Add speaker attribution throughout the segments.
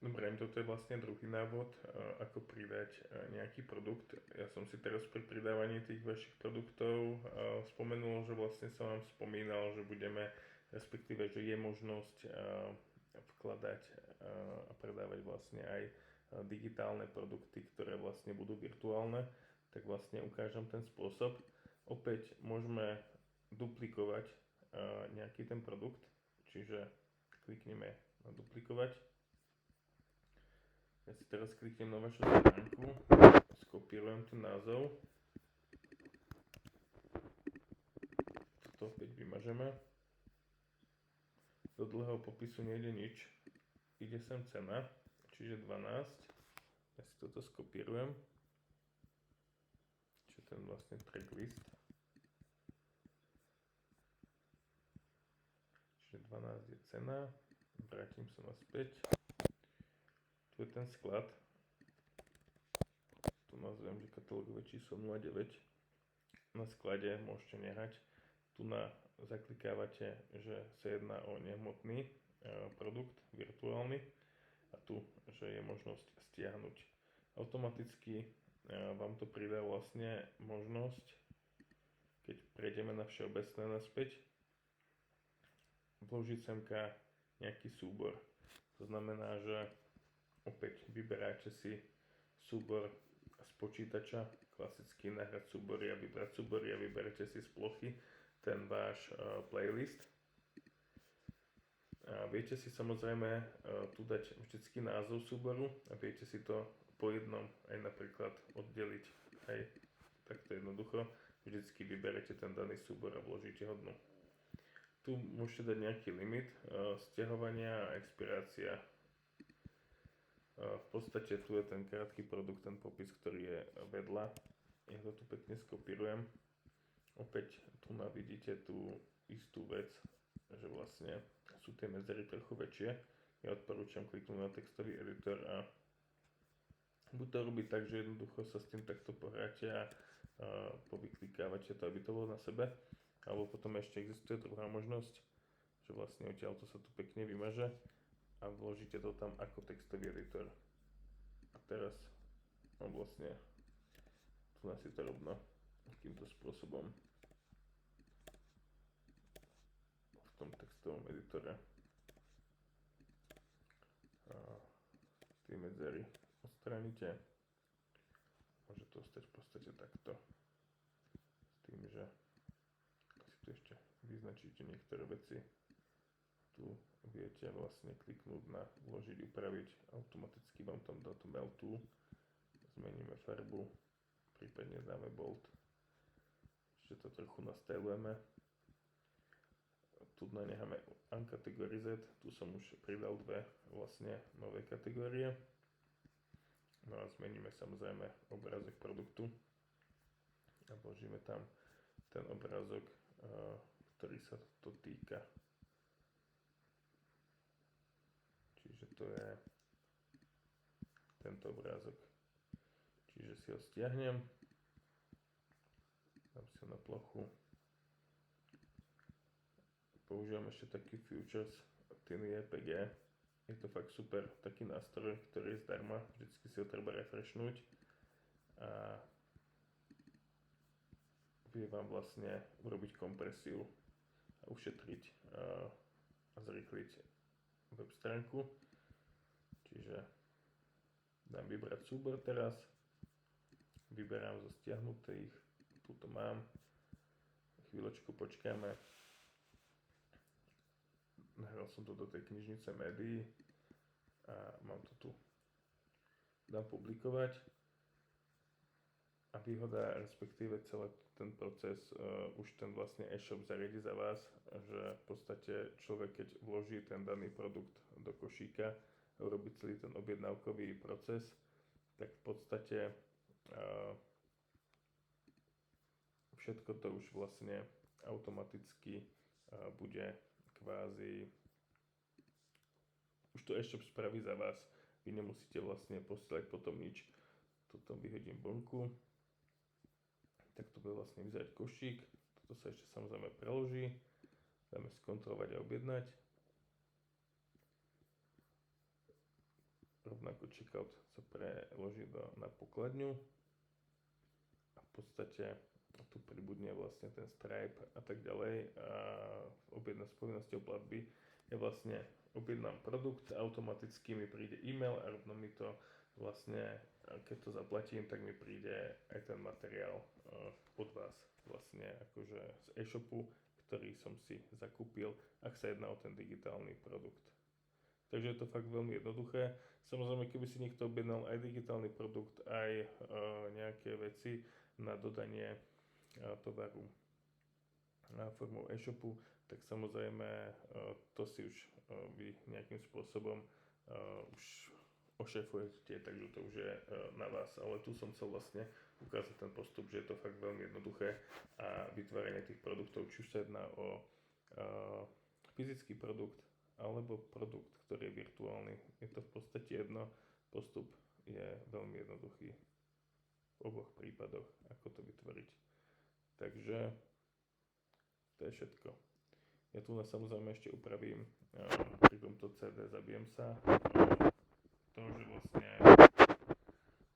Speaker 1: Dobre, toto je vlastne druhý návod, ako pridať nejaký produkt. Ja som si teraz pri pridávaní tých vašich produktov spomenul, že vlastne som vám spomínal, že budeme, respektíve, že je možnosť vkladať a predávať vlastne aj digitálne produkty, ktoré vlastne budú virtuálne, tak vlastne ukážem ten spôsob. Opäť môžeme duplikovať nejaký ten produkt, čiže klikneme na duplikovať. Ja si teraz kliknem na vašu stránku, skopírujem ten názov, toto opäť vymažeme, do dlhého popisu nejde nič, ide sem cena, čiže 12, ja si toto skopírujem, čiže ten vlastne tracklist, čiže 12 je cena, vrátim sa naspäť, tu je ten sklad, tu nazvem, že katalógové číslo 09, na sklade môžete nehať, tu zaklikávate, že sa jedná o nehmotný produkt, virtuálny, a tu, že je možnosť stiahnuť. Automaticky vám to pridá vlastne možnosť, keď prejdeme na všeobecné naspäť, vložiť semka nejaký súbor. To znamená, že opäť vyberáte si súbor z počítača, klasicky nahrať súbory a vybrať súbory a vyberete si z plochy ten váš playlist. A viete si samozrejme tu dať vždycky názov súboru a viete si to po jednom aj napríklad oddeliť aj takto jednoducho. Vždycky vyberete ten daný súbor a vložíte ho dnu. Tu môžete dať nejaký limit stiahovania a expirácia. V podstate tu je ten krátky produkt, ten popis, ktorý je vedľa. Ja to tu pekne skopírujem. Opäť tu vidíte tú istú vec, že vlastne sú tie medzery trochu väčšie. Ja odporúčam kliknúť na textový editor a buď to robiť tak, že jednoducho sa s tým takto pohráte a povyklikávate to, aby to bolo na sebe. Alebo potom ešte existuje druhá možnosť, že vlastne odtiaľto sa to pekne vymaže a vložíte to tam ako textový editor. A teraz vlastne tu si to rovno takýmto spôsobom v tom textovom editore tie medzery odstránite. Môže to ostať v podstate takto, s tým, že si tu ešte vyznačíte niektoré veci. Tu viete vlastne kliknúť na vložiť, upraviť, automaticky vám tam dá to Melt Tool, zmeníme farbu, prípadne dáme bold, čiže to trochu nastylujeme. Tu necháme Uncategorized, tu som už pridal dve vlastne nové kategórie. No a zmeníme samozrejme obrázok produktu a vložíme tam ten obrázok, ktorý sa to týka. Čiže to je tento obrázok. Čiže si ho stiahnem, dám si ho na plochu. Používam ešte taký Futures Tiny EPG. Je to fakt super taký nástroj, ktorý je zdarma, vždycky si ho treba refreshnúť a vie vám vlastne urobiť kompresiu a ušetriť a zrýchliť web stránku. Čiže dám vybrať súbor teraz, vyberám zo stiahnutých, túto mám, chvíľočku počkáme. Nahral som to do tej knižnice médií a mám to tu. Dám publikovať a výhoda, respektíve celý ten proces, už ten vlastne e-shop zariadi za vás, že v podstate človek, keď vloží ten daný produkt do košíka a urobí celý ten objednávkový proces, tak v podstate všetko to už vlastne automaticky bude kvázi, už to e-shop spraví za vás, vy nemusíte vlastne posielať potom nič. Toto vyhodím vonku, tak to bude vlastne vyzerať košík, toto sa ešte samozrejme preloží, dáme skontrolovať a objednať. rovno ako checkout sa preloží na pokladňu a v podstate tu pribudne vlastne ten Stripe a tak ďalej a objedná s povinnosťou platby je vlastne objednám produkt, automaticky mi príde e-mail a rovno mi to vlastne, keď to zaplatím, tak mi príde aj ten materiál od vás vlastne akože z e-shopu, ktorý som si zakúpil, ak sa jedná o ten digitálny produkt. Takže je to fakt veľmi jednoduché. Samozrejme, keby si niekto objednal aj digitálny produkt, aj nejaké veci na dodanie tovaru formou e-shopu, tak samozrejme to si už vy nejakým spôsobom už ošefujete, takže to už je na vás. Ale tu som chcel vlastne ukázať ten postup, že je to fakt veľmi jednoduché a vytváranie tých produktov, či už sa jedná o fyzický produkt alebo produkt, ktorý je virtuálny. Je to v podstate jedno, postup je veľmi jednoduchý v oboch prípadoch, ako to vytvoriť. Takže to je všetko. Ja tu samozrejme ešte upravím pri tomto CD, zabijem sa to, že vlastne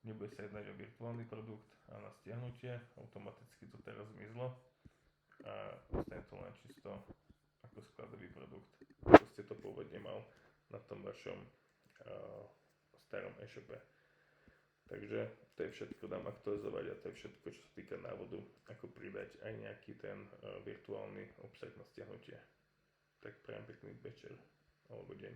Speaker 1: nebude sa jednať o virtuálny produkt a na stiahnutie, automaticky to teraz zmizlo a ostane to len čisto ako skladový produkt, ako ste to pôvodne mal na tom vašom starom e-shope. Takže to je všetko, dám aktualizovať a to je všetko, čo sa týka návodu, ako pridať aj nejaký ten virtuálny obsah na stiahnutie. Tak prajem pekný večer alebo deň.